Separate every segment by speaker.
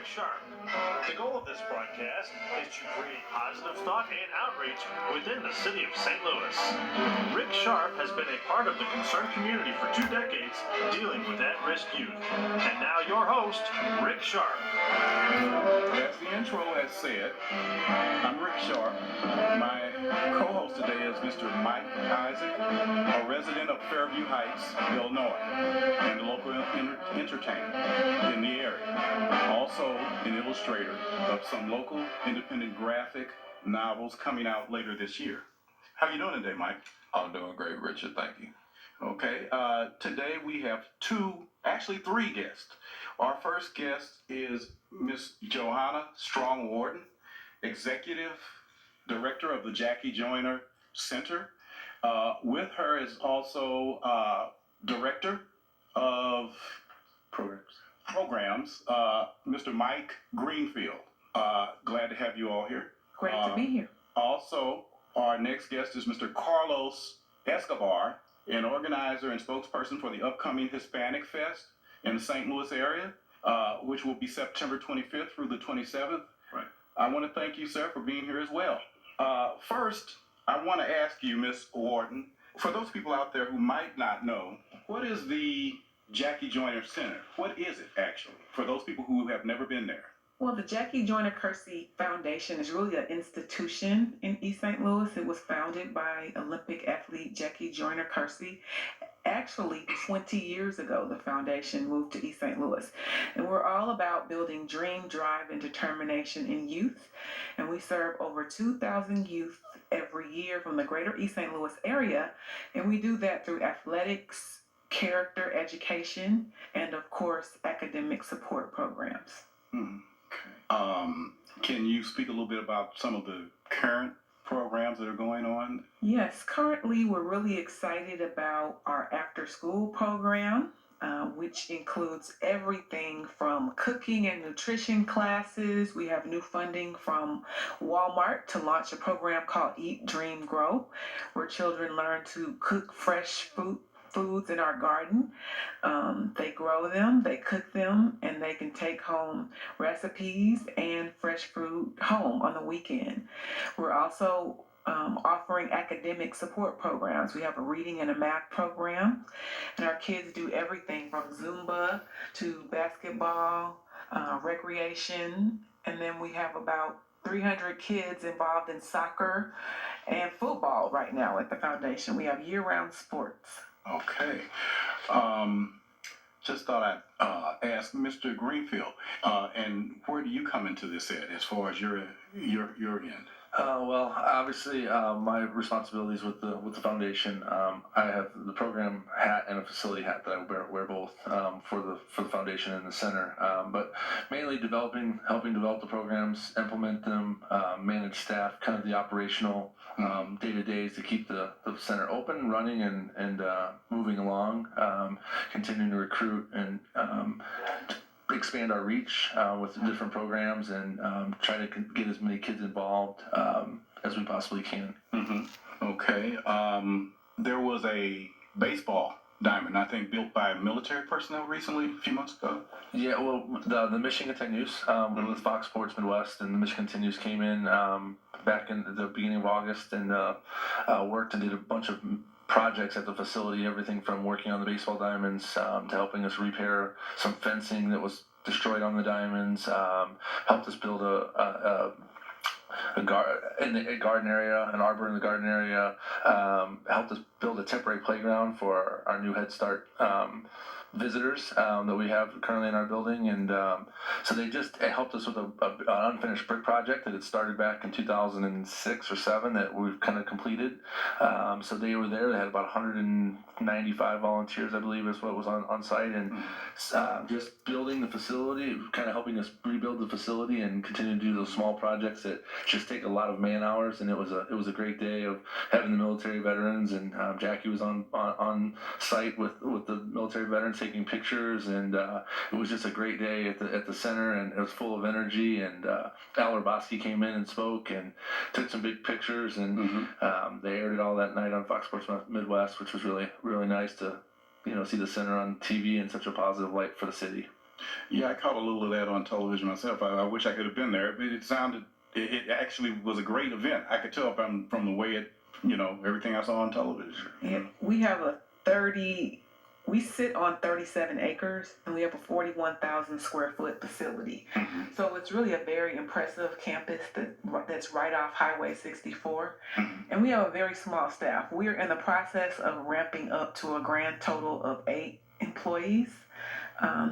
Speaker 1: Rick Sharp. The goal of this broadcast is to create positive thought and outreach within the city of St. Louis. Rick Sharp has been a part of the concerned community for 2 decades dealing with at-risk youth. And now your host, Rick Sharp.
Speaker 2: As the intro has said, I'm Rick Sharp. My co-host today is Mr. Mike Isaac, a resident of Fairview Heights, Illinois, and a local entertainer in the area. Also an illustrator of some local independent graphic novels coming out later this year. How you doing today, Mike?
Speaker 3: I'm doing great, Richard. Thank you.
Speaker 2: Okay. Today we have three guests. Our first guest is Miss Johanna Wharton, Executive Director of the Jackie Joyner Center. With her is also Director of Programs, Mr. Mike Greenfield. Glad to have you all here.
Speaker 4: Great to be here.
Speaker 2: Also, our next guest is Mr. Carlos Escobar, an organizer and spokesperson for the upcoming Hispanic Fest in the St. Louis area, which will be September 25th through the 27th.
Speaker 1: Right.
Speaker 2: I want to thank you, sir, for being here as well. First, I want to ask you, Ms. Wharton, for those people out there who might not know, what is the Jackie Joyner Center? What is it, actually, for those people who have never been there?
Speaker 4: Well, the Jackie Joyner Kersey Foundation is really an institution in East St. Louis. It was founded by Olympic athlete Jackie Joyner Kersey. Actually, 20 years ago, the foundation moved to East St. Louis. And we're all about building dream, drive, and determination in youth. And we serve over 2,000 youth every year from the greater East St. Louis area. And we do that through athletics, character education, and of course, academic support programs.
Speaker 2: Okay. Can you speak a little bit about some of the current programs that are going on?
Speaker 4: Yes, currently we're really excited about our after-school program, which includes everything from cooking and nutrition classes. We have new funding from Walmart to launch a program called Eat, Dream, Grow, where children learn to cook fresh foods in our garden. They grow them, they cook them, and they can take home recipes and fresh fruit home on the weekend. We're also offering academic support programs. We have a reading and a math program, and our kids do everything from Zumba to basketball, recreation, and then we have about 300 kids involved in soccer and football right now at the foundation. We have year-round sports.
Speaker 2: Okay. Just thought I'd ask Mr. Greenfield, and where do you come into this at as far as your end?
Speaker 3: Well, obviously, my responsibilities with the foundation. I have the program hat and a facility hat that I wear both for the foundation and the center. But mainly helping develop the programs, implement them, manage staff, kind of the operational day-to-days to keep the center open, running, and moving along, continuing to recruit and expand our reach with different programs and try to get as many kids involved as we possibly can.
Speaker 2: Mm-hmm. Okay. There was a baseball diamond, I think, built by military personnel recently, a few months ago.
Speaker 3: Yeah, well, the Mission Continues with Fox Sports Midwest, and the Mission Continues came in back in the beginning of August and worked and did a bunch of projects at the facility, everything from working on the baseball diamonds to helping us repair some fencing that was destroyed on the diamonds, helped us build a garden area, an arbor in the garden area, helped us build a temporary playground for our new Head Start visitors that we have currently in our building, and so they just helped us with an unfinished brick project that had started back in 2006 or 7 that we've kind of completed. So they were there. They had about 195 volunteers, I believe, is what was on site, and just building the facility, kind of helping us rebuild the facility and continue to do those small projects that just take a lot of man hours. And it was a great day of having the military veterans, and Jackie was on site with the military veterans taking pictures, and it was just a great day at the center, and it was full of energy. And Al Urbanski came in and spoke and took some big pictures, and they aired it all that night on Fox Sports Midwest, which was really, really nice to see the center on TV in such a positive light for the city.
Speaker 2: Yeah, I caught a little of that on television myself. I wish I could have been there. It actually was a great event. I could tell from the way everything I saw on television.
Speaker 4: Yeah, we have we sit on 37 acres and we have a 41,000 square foot facility.
Speaker 2: Mm-hmm.
Speaker 4: So it's really a very impressive campus that's right off Highway 64.
Speaker 2: Mm-hmm.
Speaker 4: And we have a very small staff. We're in the process of ramping up to a grand total of 8 employees.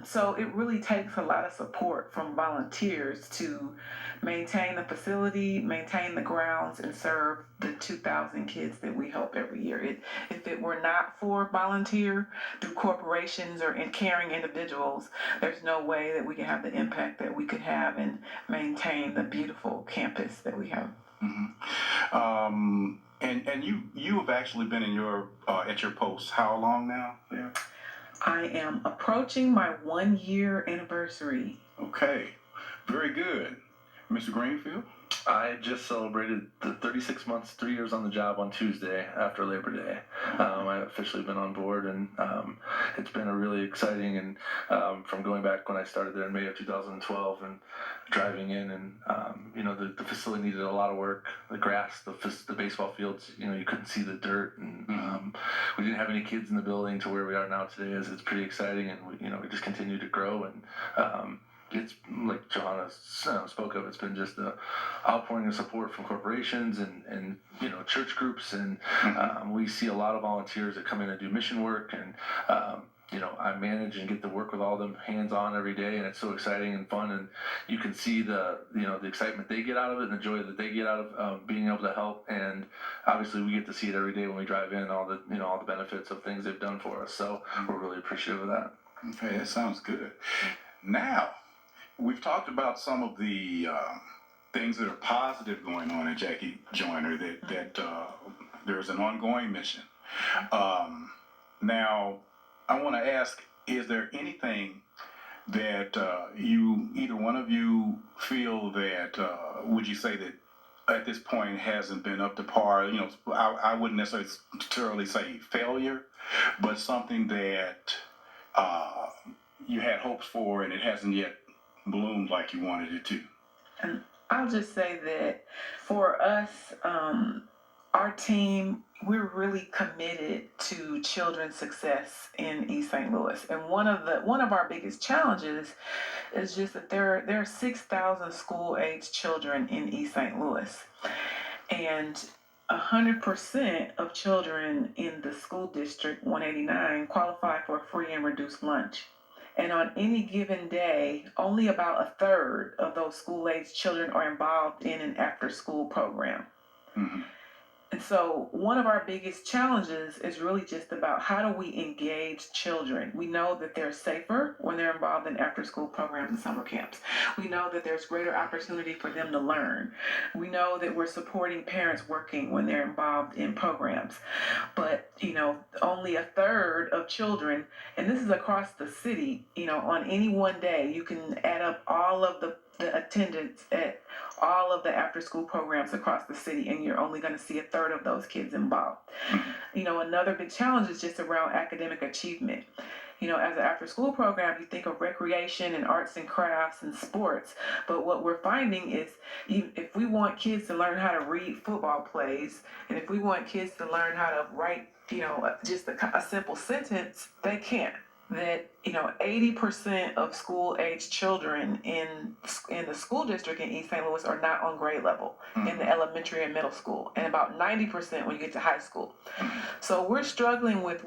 Speaker 4: So it really takes a lot of support from volunteers to maintain the facility, maintain the grounds, and serve the 2,000 kids that we help every year. If it were not for volunteer through corporations or in caring individuals, there's no way that we can have the impact that we could have and maintain the beautiful campus that we have.
Speaker 2: Mm-hmm. And you have actually been in your at your post how long now? Yeah.
Speaker 4: I am approaching my 1-year anniversary.
Speaker 2: Okay, very good. Mr. Greenfield?
Speaker 3: I just celebrated the 36 months, 3 years on the job on Tuesday after Labor Day. I've officially been on board, and it's been a really exciting, and from going back when I started there in May of 2012 and driving in, and the facility needed a lot of work. The grass, the baseball fields, you couldn't see the dirt, and we didn't have any kids in the building to where we are now today. It's pretty exciting, and we just continue to grow, and it's like Johanna spoke of. It's been just a outpouring of support from corporations and church groups, and we see a lot of volunteers that come in and do mission work, and I manage and get to work with all them hands on every day, and it's so exciting and fun, and you can see the excitement they get out of it and the joy that they get out of being able to help, and obviously we get to see it every day when we drive in, all the benefits of things they've done for us. So we're really appreciative of that.
Speaker 2: Okay, that sounds good. Now, we've talked about some of the things that are positive going on at Jackie Joyner, that there's an ongoing mission. Now, I want to ask, is there anything that either one of you feel that, would you say that at this point hasn't been up to par? I wouldn't necessarily say failure, but something that you had hopes for and it hasn't yet bloomed like you wanted it to.
Speaker 4: And I'll just say that for us, our team, we're really committed to children's success in East St. Louis. And one of our biggest challenges is just that there are 6,000 school-age children in East St. Louis. And 100% of children in the school district 189 qualify for a free and reduced lunch. And on any given day, only about a third of those school-age children are involved in an after-school program.
Speaker 2: Mm-hmm.
Speaker 4: And so one of our biggest challenges is really just about how do we engage children. We know that they're safer when they're involved in after-school programs and summer camps. We know that there's greater opportunity for them to learn. We know that we're supporting parents working when they're involved in programs. But, only a third of children, and this is across the city, on any one day, you can add up all of the attendance at all of the after-school programs across the city, and you're only going to see a third of those kids involved. Another big challenge is just around academic achievement. As an after-school program, you think of recreation and arts and crafts and sports, but what we're finding is if we want kids to learn how to read football plays, and if we want kids to learn how to write, just a simple sentence, they can't. That 80% of school-age children in the school district in East St. Louis are not on grade level in the elementary and middle school, and about 90% when you get to high school. So we're struggling with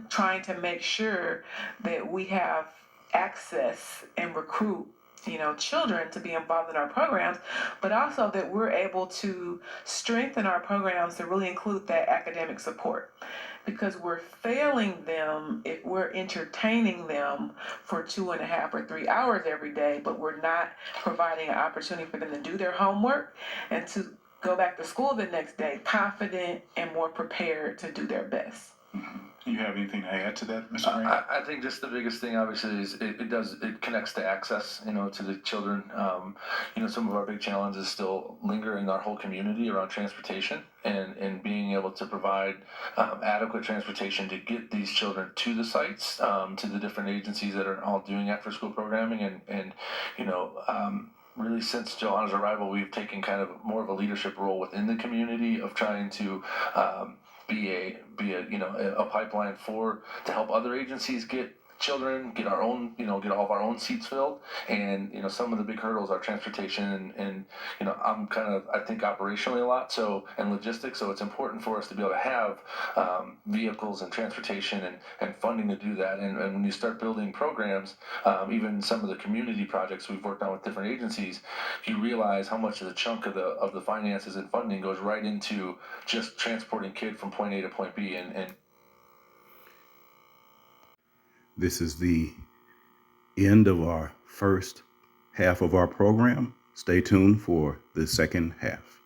Speaker 4: trying to make sure that we have access and recruit children to be involved in our programs, but also that we're able to strengthen our programs to really include that academic support. Because we're failing them if we're entertaining them for 2.5 or 3 hours every day, but we're not providing an opportunity for them to do their homework and to go back to school the next day confident and more prepared to do their best.
Speaker 2: You have anything to add to that, Mr. Green?
Speaker 3: I think just the biggest thing, obviously, is it connects to access, to the children. Some of our big challenges still linger in our whole community around transportation and being able to provide adequate transportation to get these children to the sites, to the different agencies that are all doing after school programming, and really, since Johanna's arrival, we've taken kind of more of a leadership role within the community of trying to be a pipeline to help other agencies get children, get our own, get all of our own seats filled. And some of the big hurdles are transportation, and I'm kind of, I think, operationally a lot, and logistics, so it's important for us to be able to have vehicles and transportation and funding to do that. And when you start building programs, even some of the community projects we've worked on with different agencies, you realize how much of the chunk of the finances and funding goes right into just transporting kid from point A to point B. And
Speaker 5: this is the end of our first half of our program. Stay tuned for the second half.